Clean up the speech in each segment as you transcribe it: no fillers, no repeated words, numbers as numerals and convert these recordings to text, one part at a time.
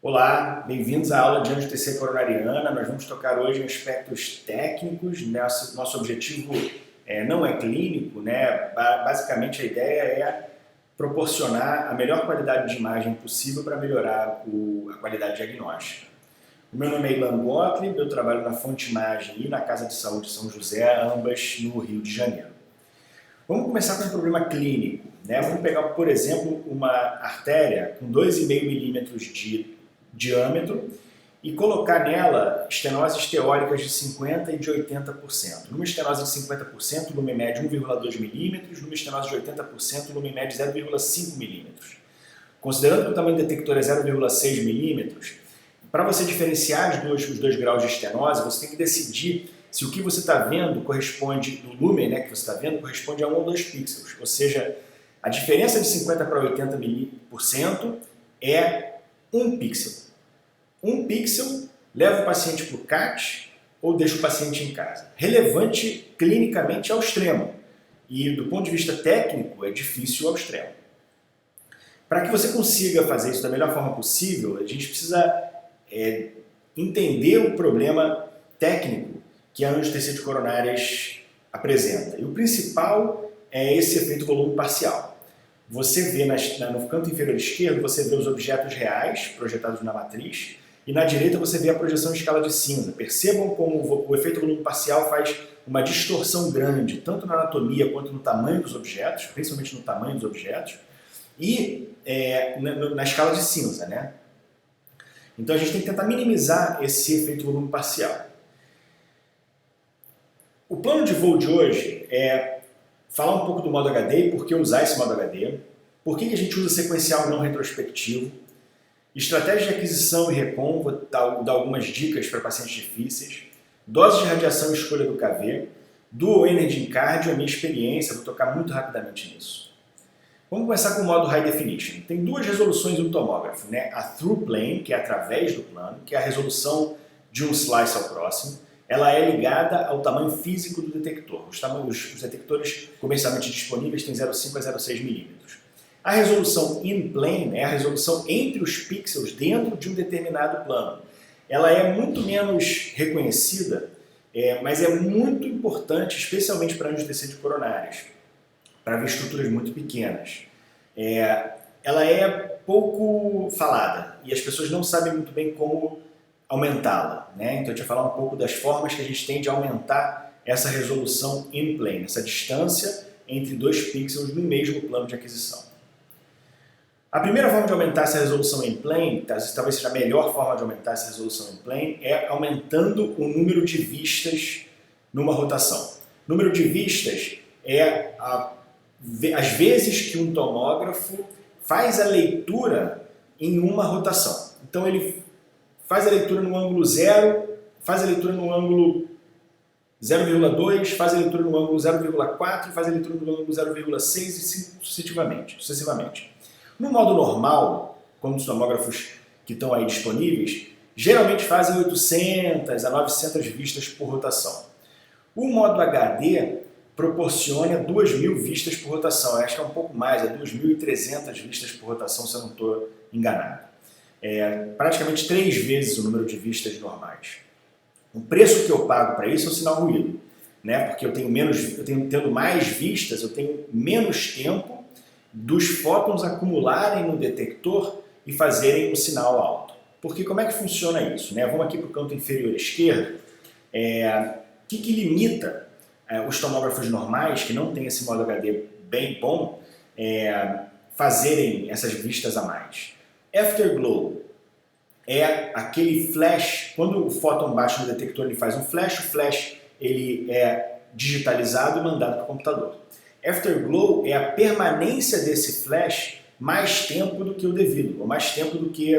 Olá, bem-vindos à aula de angiotensina coronariana. Nós vamos tocar hoje em aspectos técnicos. Nosso objetivo não é clínico, né? Basicamente a ideia é proporcionar a melhor qualidade de imagem possível para melhorar a qualidade diagnóstica. O meu nome é Ilan Gottlieb, eu trabalho na Fonte Imagem e na Casa de Saúde São José, ambas no Rio de Janeiro. Vamos começar com um problema clínico, né? Vamos pegar, por exemplo, uma artéria com 2,5 milímetros de diâmetro e colocar nela estenoses teóricas de 50% e de 80%. Numa estenose de 50%, o lume mede 1,2 milímetros, numa estenose de 80%, o lume mede 0,5 milímetros. Considerando que o tamanho do detector é 0,6 milímetros, para você diferenciar os dois graus de estenose, você tem que decidir se o que você está vendo corresponde, do lumen, né, que você está vendo, corresponde a 1 ou 2 pixels. Ou seja, a diferença de 50% para 80% é 1 pixel. 1 pixel leva o paciente para o CAT ou deixa o paciente em casa. Relevante clinicamente ao extremo e do ponto de vista técnico é difícil ao extremo. Para que você consiga fazer isso da melhor forma possível, a gente precisa entender o problema técnico que a angiotensina de coronárias apresenta. E o principal é esse efeito volume parcial. Você vê no canto inferior esquerdo, você vê os objetos reais projetados na matriz, e na direita você vê a projeção em escala de cinza. Percebam como o efeito volume parcial faz uma distorção grande, tanto na anatomia quanto no tamanho dos objetos, principalmente no tamanho dos objetos, e na escala de cinza, né? Então a gente tem que tentar minimizar esse efeito volume parcial. O plano de voo de hoje é falar um pouco do modo HD e por que usar esse modo HD, por que a gente usa sequencial não retrospectivo, estratégia de aquisição e recon, vou dar algumas dicas para pacientes difíceis, dose de radiação e escolha do KV, Dual Energy Cardio, a minha experiência, vou tocar muito rapidamente nisso. Vamos começar com o modo High Definition. Tem duas resoluções do tomógrafo, né? A Through Plane, que é através do plano, que é a resolução de um slice ao próximo. Ela é ligada ao tamanho físico do detector. Os detectores comercialmente disponíveis têm 0,5 a 0,6 milímetros. A resolução in plane é a resolução entre os pixels dentro de um determinado plano. Ela é muito menos reconhecida, mas é muito importante, especialmente para angiotensina de coronárias, para ver estruturas muito pequenas. Ela é pouco falada e as pessoas não sabem muito bem como aumentá-la, né? Então eu te falar um pouco das formas que a gente tem de aumentar essa resolução in plane, essa distância entre dois pixels no mesmo plano de aquisição. A primeira forma de aumentar essa resolução in plane, talvez seja a melhor forma de aumentar essa resolução in plane, é aumentando o número de vistas numa rotação. Número de vistas é as vezes que um tomógrafo faz a leitura em uma rotação. Então ele faz a leitura no ângulo 0, faz a leitura no ângulo 0,2, faz a leitura no ângulo 0,4, faz a leitura no ângulo 0,6 e sucessivamente. No modo normal, como os tomógrafos que estão aí disponíveis, geralmente fazem 800 a 900 vistas por rotação. O modo HD proporciona 2.000 vistas por rotação. Eu acho que é um pouco mais, é 2.300 vistas por rotação, se eu não estou enganado. É praticamente 3 vezes o número de vistas normais. O preço que eu pago para isso é o sinal ruído, né? Porque tendo mais vistas, eu tenho menos tempo dos fótons acumularem no detector e fazerem um sinal alto. Porque como é que funciona isso, né? Vamos aqui para o canto inferior esquerdo. O que limita os tomógrafos normais, que não têm esse modo HD bem bom, fazerem essas vistas a mais? Afterglow é aquele flash, quando o fóton bate no detector ele faz um flash, o flash ele é digitalizado e mandado para o computador. Afterglow é a permanência desse flash mais tempo do que o devido, ou mais tempo do que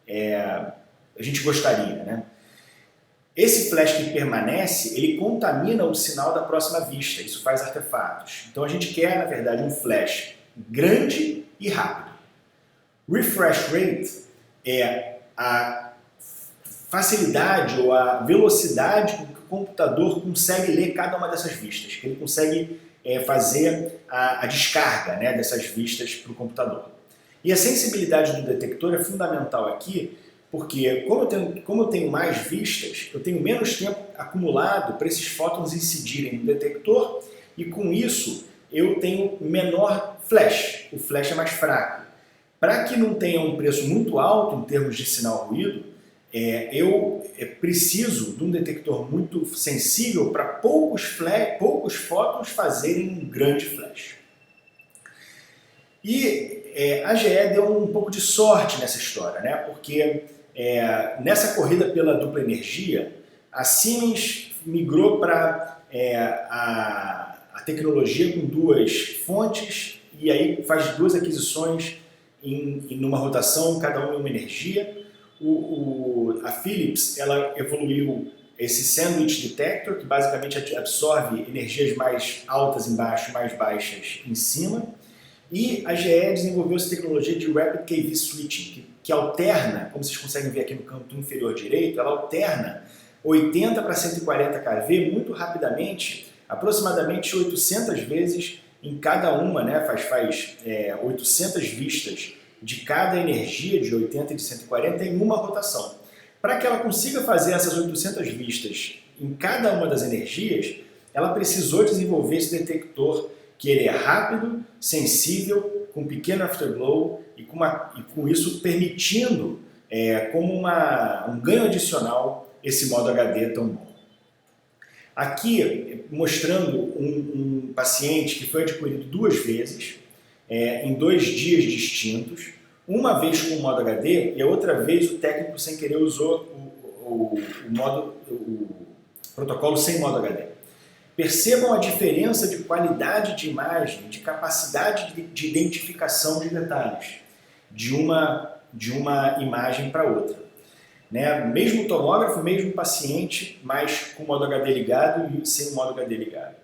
a gente gostaria, né? Esse flash que permanece, ele contamina o sinal da próxima vista, isso faz artefatos. Então a gente quer, na verdade, um flash grande e rápido. Refresh rate é a facilidade ou a velocidade com que o computador consegue ler cada uma dessas vistas, que ele consegue fazer a descarga, né, dessas vistas para o computador. E a sensibilidade do detector é fundamental aqui, Porque como eu tenho mais vistas, eu tenho menos tempo acumulado para esses fótons incidirem no detector e com isso eu tenho menor flash, o flash é mais fraco. Para que não tenha um preço muito alto em termos de sinal-ruído, eu preciso de um detector muito sensível para poucos fótons fazerem um grande flash. E a GE deu um pouco de sorte nessa história, né? Porque nessa corrida pela dupla energia, a Siemens migrou para a tecnologia com duas fontes e aí faz duas aquisições em uma rotação, cada uma em uma energia. A Philips ela evoluiu esse sandwich detector, que basicamente absorve energias mais altas embaixo, mais baixas em cima. E a GE desenvolveu essa tecnologia de Rapid KV Switching, que alterna, como vocês conseguem ver aqui no canto inferior direito, ela alterna 80 para 140 kV muito rapidamente, aproximadamente 800 vezes em cada uma, né? faz 800 vistas de cada energia de 80 e de 140 em uma rotação. Para que ela consiga fazer essas 800 vistas em cada uma das energias, ela precisou desenvolver esse detector que ele é rápido, sensível, com pequeno afterglow e com isso permitindo como um ganho adicional esse modo HD tão bom. Aqui mostrando um paciente que foi adquirido duas vezes, em 2 dias distintos, uma vez com o modo HD e a outra vez o técnico sem querer usou o protocolo sem modo HD. Percebam a diferença de qualidade de imagem, de capacidade de identificação de detalhes de uma imagem para outra. Né? Mesmo tomógrafo, mesmo paciente, mas com o modo HD ligado e sem o modo HD ligado.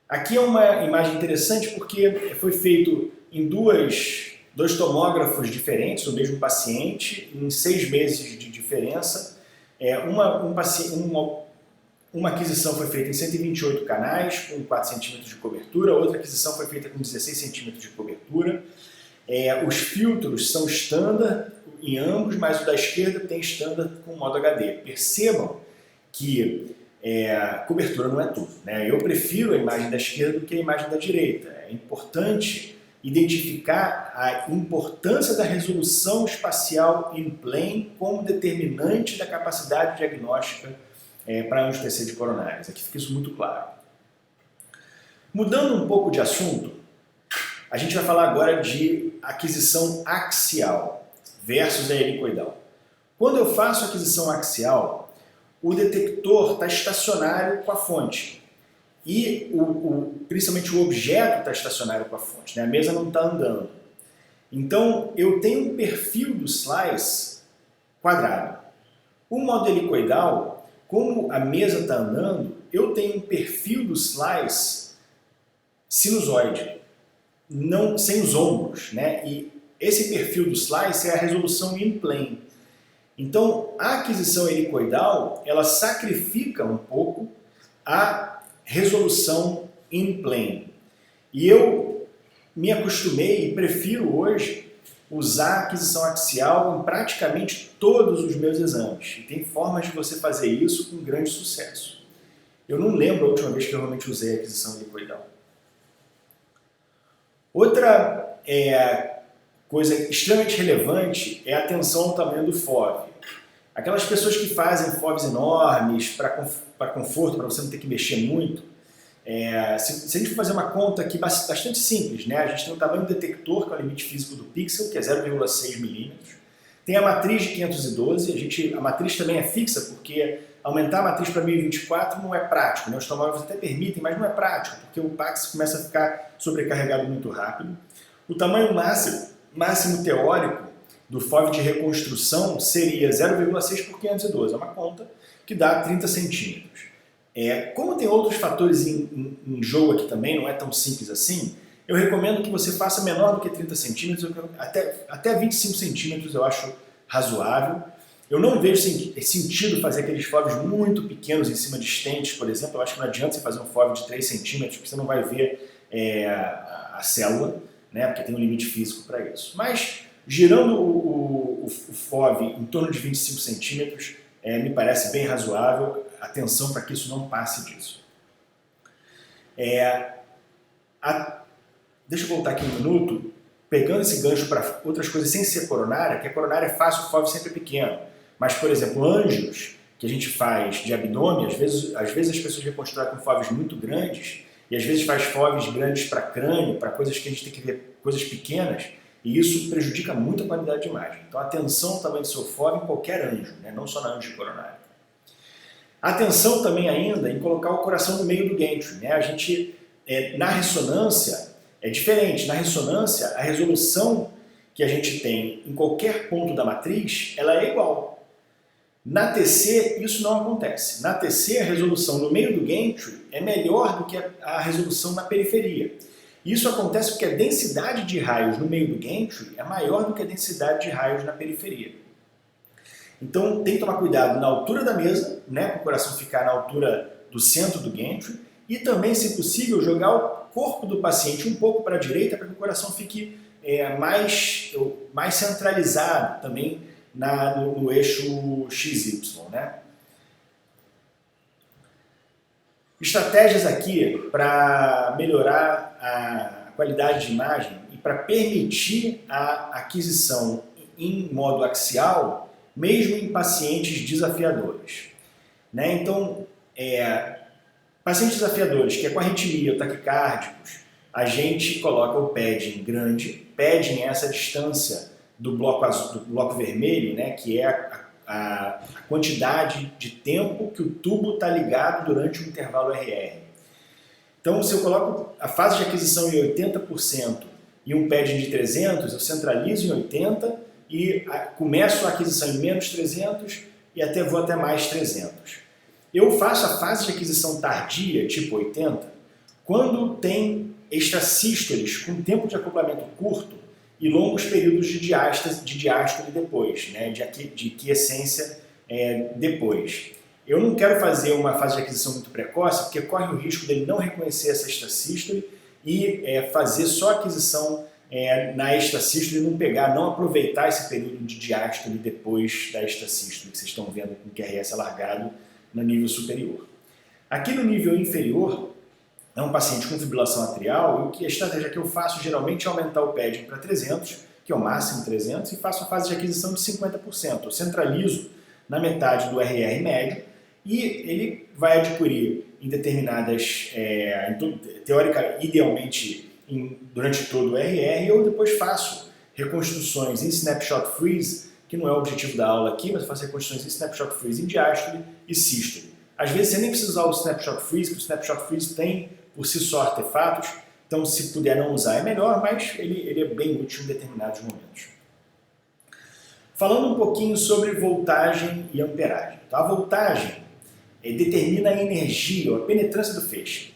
Aqui é uma imagem interessante porque foi feito em dois tomógrafos diferentes, o mesmo paciente, em 6 meses de diferença. Uma aquisição foi feita em 128 canais, com 4 centímetros de cobertura, outra aquisição foi feita com 16 centímetros de cobertura. Os filtros são standard em ambos, mas o da esquerda tem standard com modo HD. Percebam que cobertura não é tudo, né? Eu prefiro a imagem da esquerda do que a imagem da direita. É importante identificar a importância da resolução espacial in plane como determinante da capacidade diagnóstica para angiotensina de coronárias. Aqui fica isso muito claro. Mudando um pouco de assunto, a gente vai falar agora de aquisição axial versus a helicoidal. Quando eu faço aquisição axial, o detector está estacionário com a fonte e principalmente o objeto está estacionário com a fonte, né? A mesa não está andando. Então eu tenho um perfil do slice quadrado. O modo helicoidal, como a mesa está andando, eu tenho um perfil do slice sinusoide, sem os ombros, né? E esse perfil do slice é a resolução in plane. Então, a aquisição helicoidal, ela sacrifica um pouco a resolução in plane. E eu me acostumei e prefiro hoje usar a aquisição axial em praticamente todos os meus exames. E tem formas de você fazer isso com grande sucesso. Eu não lembro a última vez que eu realmente usei a aquisição helicoidal. Outra coisa extremamente relevante é a atenção ao tamanho do FOV. Aquelas pessoas que fazem FOVs enormes para conforto, para você não ter que mexer muito, se a gente for fazer uma conta aqui bastante simples, né? A gente tem o tamanho do detector, que é o limite físico do pixel, que é 0,6 milímetros. Tem a matriz de 512, a matriz também é fixa, porque aumentar a matriz para 1024 não é prático, né? Os tomógrafos até permitem, mas não é prático, porque o Pax começa a ficar sobrecarregado muito rápido. O tamanho máximo teórico do FOV de reconstrução seria 0,6 por 512, é uma conta que dá 30 centímetros. Como tem outros fatores em jogo aqui também, não é tão simples assim, eu recomendo que você faça menor do que 30 centímetros, até 25 centímetros eu acho razoável. Eu não vejo sentido fazer aqueles FOVs muito pequenos em cima de estentes, por exemplo. Eu acho que não adianta você fazer um FOV de 3 centímetros, porque você não vai ver a célula, né? Porque tem um limite físico para isso. Mas, girando o o FOV em torno de 25 centímetros me parece bem razoável. Atenção para que isso não passe disso. Deixa eu voltar aqui um minuto, pegando esse gancho para outras coisas sem ser coronária, que a coronária é fácil, o FOV sempre é pequeno. Mas, por exemplo, ângios que a gente faz de abdômen, às vezes as pessoas reconstruem com FOVs muito grandes, e às vezes faz FOVs grandes para crânio, para coisas que a gente tem que ver, coisas pequenas, e isso prejudica muito a qualidade de imagem. Então, atenção ao tamanho do seu FOV em qualquer anjo, né? Não só na anjo coronária. Atenção também ainda em colocar o coração no meio do gantry, né? A gente, na ressonância, é diferente. Na ressonância, a resolução que a gente tem em qualquer ponto da matriz, ela é igual. Na TC, isso não acontece. Na TC, a resolução no meio do gantry é melhor do que a resolução na periferia. Isso acontece porque a densidade de raios no meio do gantry é maior do que a densidade de raios na periferia. Então, tem que tomar cuidado na altura da mesa, né, para o coração ficar na altura do centro do gantry, e também, se possível, jogar o corpo do paciente um pouco para a direita para que o coração fique mais centralizado também no eixo XY, né? Estratégias aqui para melhorar a qualidade de imagem e para permitir a aquisição em modo axial, mesmo em pacientes desafiadores, né? Então, pacientes desafiadores que é com arritmia ou taquicárdicos, a gente coloca o padding grande. Padding é essa distância do bloco azul, do bloco vermelho, né, que é a quantidade de tempo que o tubo está ligado durante o intervalo RR. Então, se eu coloco a fase de aquisição em 80% e um padding de 300, eu centralizo em 80 e começo a aquisição em menos 300 e vou até mais 300. Eu faço a fase de aquisição tardia, tipo 80, quando tem extrasístoles com tempo de acoplamento curto e longos períodos de diástole depois, né, de quiescência depois. Eu não quero fazer uma fase de aquisição muito precoce, porque corre o risco dele não reconhecer essa extrasístole e fazer só a aquisição na extrasístole e não aproveitar esse período de diástole depois da extrasístole, que vocês estão vendo com o QRS alargado no nível superior. Aqui no nível inferior, é um paciente com fibrilação atrial e a estratégia que eu faço geralmente é aumentar o padding para 300, que é o máximo 300, e faço a fase de aquisição de 50%. Eu centralizo na metade do RR médio e ele vai adquirir em determinadas, idealmente durante todo o RR, eu depois faço reconstruções em snapshot freeze, que não é o objetivo da aula aqui, mas eu faço reconstruções em snapshot freeze em diástole e sístole. Às vezes você nem precisa usar o snapshot freeze, porque o snapshot freeze tem por si só artefatos, então se puder não usar é melhor, mas ele é bem útil em determinados momentos. Falando um pouquinho sobre voltagem e amperagem. Então, a voltagem determina a energia, ou a penetrância do feixe.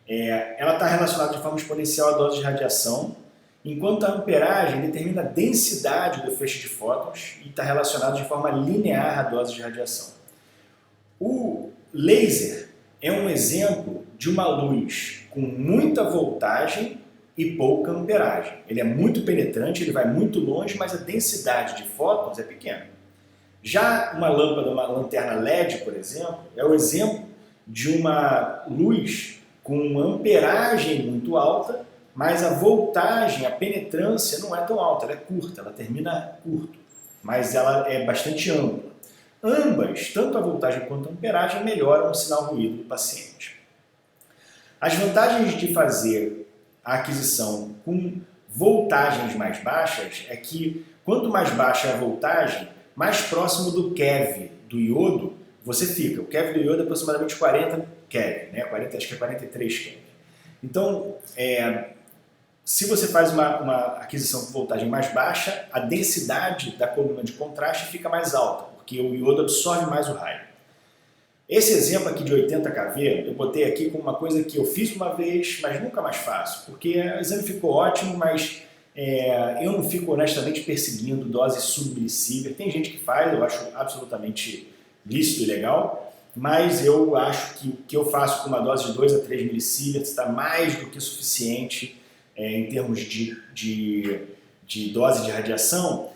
Ela está relacionada de forma exponencial à dose de radiação, enquanto a amperagem determina a densidade do feixe de fótons e está relacionada de forma linear à dose de radiação. O laser é um exemplo de uma luz com muita voltagem e pouca amperagem. Ele é muito penetrante, ele vai muito longe, mas a densidade de fótons é pequena. Já uma lâmpada, uma lanterna LED, por exemplo, é o exemplo de uma luz com uma amperagem muito alta, mas a voltagem, a penetrância não é tão alta, ela é curta, ela termina curto, mas ela é bastante ampla. Ambas, tanto a voltagem quanto a amperagem, melhoram o sinal ruído do paciente. As vantagens de fazer a aquisição com voltagens mais baixas é que quanto mais baixa a voltagem, mais próximo do keV do iodo você fica. O keV do iodo é aproximadamente 40 keV, né? Acho que é 43 keV. Então, se você faz uma aquisição com voltagem mais baixa, a densidade da coluna de contraste fica mais alta, porque o iodo absorve mais o raio. Esse exemplo aqui de 80 kV, eu botei aqui como uma coisa que eu fiz uma vez, mas nunca mais faço, porque o exame ficou ótimo, mas eu não fico honestamente perseguindo doses submilisievert. Tem gente que faz, eu acho absolutamente lícito e legal, mas eu acho que o que eu faço com uma dose de 2 a 3 milisievert está mais do que suficiente em termos de dose de radiação,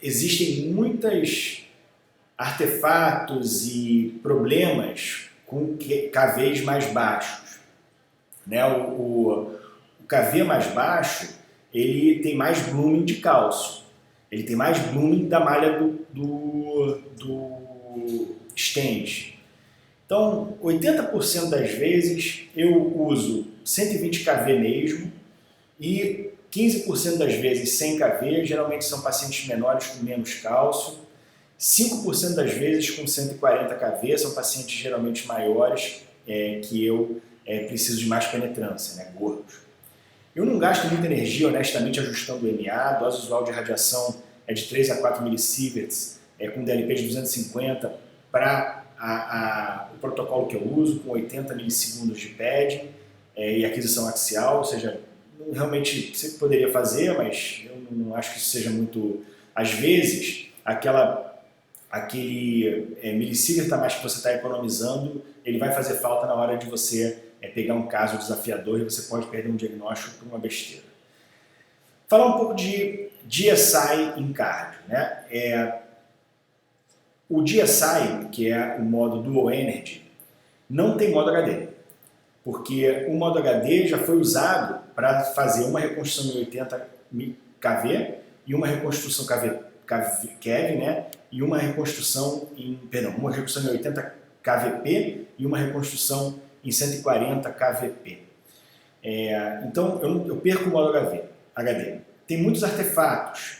existem muitos artefatos e problemas com KVs mais baixos, né? O KV mais baixo, ele tem mais blooming de cálcio, ele tem mais blooming da malha do stent. Então, 80% das vezes eu uso 120 kV mesmo e 15% das vezes 100 kV, geralmente são pacientes menores com menos cálcio. 5% das vezes com 140 kV, são pacientes geralmente maiores que eu preciso de mais penetrância, né, gordos. Eu não gasto muita energia, honestamente, ajustando o MA, a dose usual de radiação é de 3 a 4 millisieverts, com DLP de 250 para o protocolo que eu uso, com 80 milissegundos de padding e aquisição axial, ou seja, realmente você poderia fazer, mas eu não acho que isso seja muito... Às vezes, aquele milisievert a mais que você está economizando, ele vai fazer falta na hora de você pegar um caso desafiador e você pode perder um diagnóstico por uma besteira. Falar um pouco de DSI em cardio, né? O DSI, que é o modo Dual Energy, não tem modo HD, porque o modo HD já foi usado para fazer uma reconstrução em 80 kV e uma reconstrução KV, né? E uma reconstrução uma reconstrução em 80 kVp e uma reconstrução em 140 kVp. Então eu perco o modo HD. Tem muitos artefatos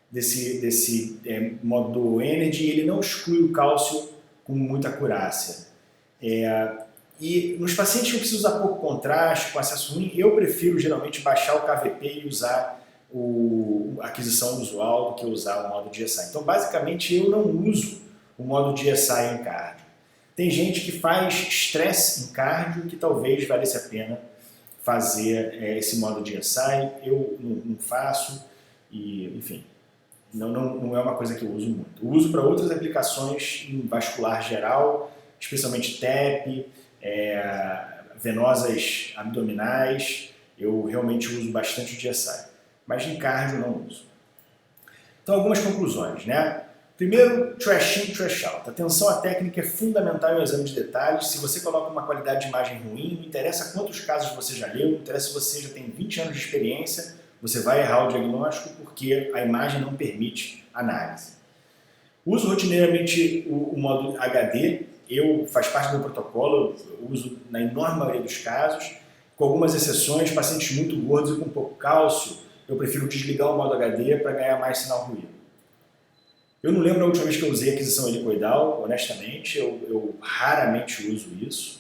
desse modo Dual Energy e ele não exclui o cálcio com muita acurácia. E nos pacientes que eu preciso usar pouco contraste, com acesso ruim, eu prefiro geralmente baixar o KVp e usar a aquisição usual do que usar o modo DSI. Então, basicamente, eu não uso o modo DSI em cardio. Tem gente que faz estresse em cardio que talvez valesse a pena fazer esse modo DSI. Eu não faço e, enfim, não é uma coisa que eu uso muito. Eu uso para outras aplicações em vascular geral, especialmente TEP, venosas abdominais. Eu realmente uso bastante o DSI, mas em cardio não uso. Então, algumas conclusões, né? Primeiro, trash in, trash out. Atenção à técnica é fundamental no exame de detalhes. Se você coloca uma qualidade de imagem ruim, não interessa quantos casos você já leu, não interessa se você já tem 20 anos de experiência, você vai errar o diagnóstico porque a imagem não permite análise. Uso rotineiramente o modo HD, faz parte do meu protocolo, eu uso na enorme maioria dos casos, com algumas exceções, pacientes muito gordos e com pouco cálcio, eu prefiro desligar o modo HD para ganhar mais sinal ruído. Eu não lembro a última vez que eu usei aquisição helicoidal, honestamente, eu raramente uso isso.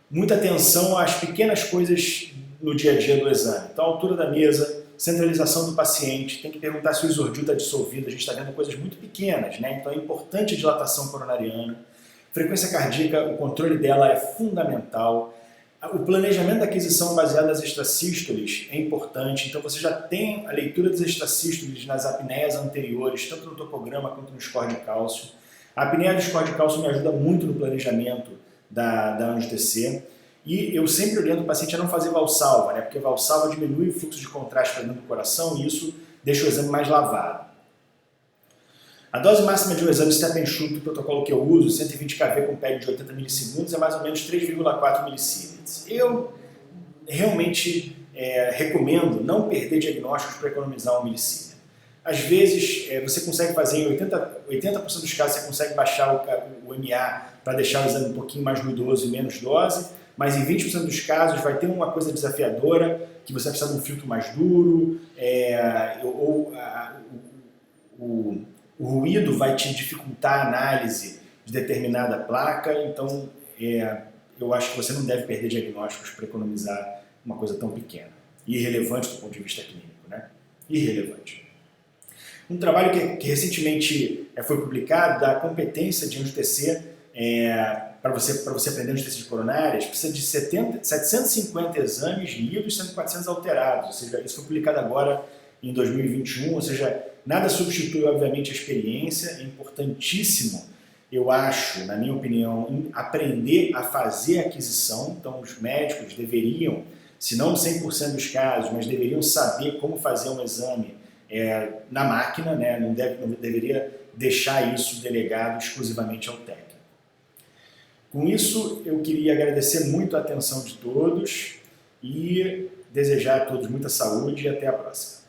Muita atenção às pequenas coisas no dia a dia do exame. Então, a altura da mesa, centralização do paciente, tem que perguntar se o isordil está dissolvido, a gente está vendo coisas muito pequenas, né? Então é importante a dilatação coronariana. Frequência cardíaca, o controle dela é fundamental. O planejamento da aquisição baseado nas extrasístoles é importante, então você já tem a leitura das extrasístoles nas apneias anteriores, tanto no topograma quanto no score de cálcio. A apneia do score de cálcio me ajuda muito no planejamento da angio-TC. E eu sempre oriento o paciente a não fazer valsalva, né? Porque valsalva diminui o fluxo de contraste para dentro do coração e isso deixa o exame mais lavado. A dose máxima de um exame step and shoot do protocolo que eu uso, 120 kV com PEG de 80 milissegundos, é mais ou menos 3,4 millisieverts. Eu realmente recomendo não perder diagnósticos para economizar um milisievert. Às vezes, você consegue fazer em 80% dos casos, você consegue baixar o MA para deixar o exame um pouquinho mais ruidoso e menos dose, mas em 20% dos casos vai ter uma coisa desafiadora, que você vai precisar de um filtro mais duro, o ruído vai te dificultar a análise de determinada placa, então eu acho que você não deve perder diagnósticos para economizar uma coisa tão pequena. Irrelevante do ponto de vista clínico, né? Irrelevante. Um trabalho que recentemente foi publicado da competência de angio-TC para você aprender angio-TC de coronárias, precisa de 750 exames lidos e 400 alterados, ou seja, isso foi publicado agora em 2021, ou seja, nada substitui, obviamente, a experiência. É importantíssimo, eu acho, na minha opinião, aprender a fazer aquisição. Então, os médicos deveriam se não 100% dos casos, mas deveriam saber como fazer um exame na máquina, né? Não deveria deixar isso delegado exclusivamente ao técnico. Com isso, eu queria agradecer muito a atenção de todos e desejar a todos muita saúde e até a próxima.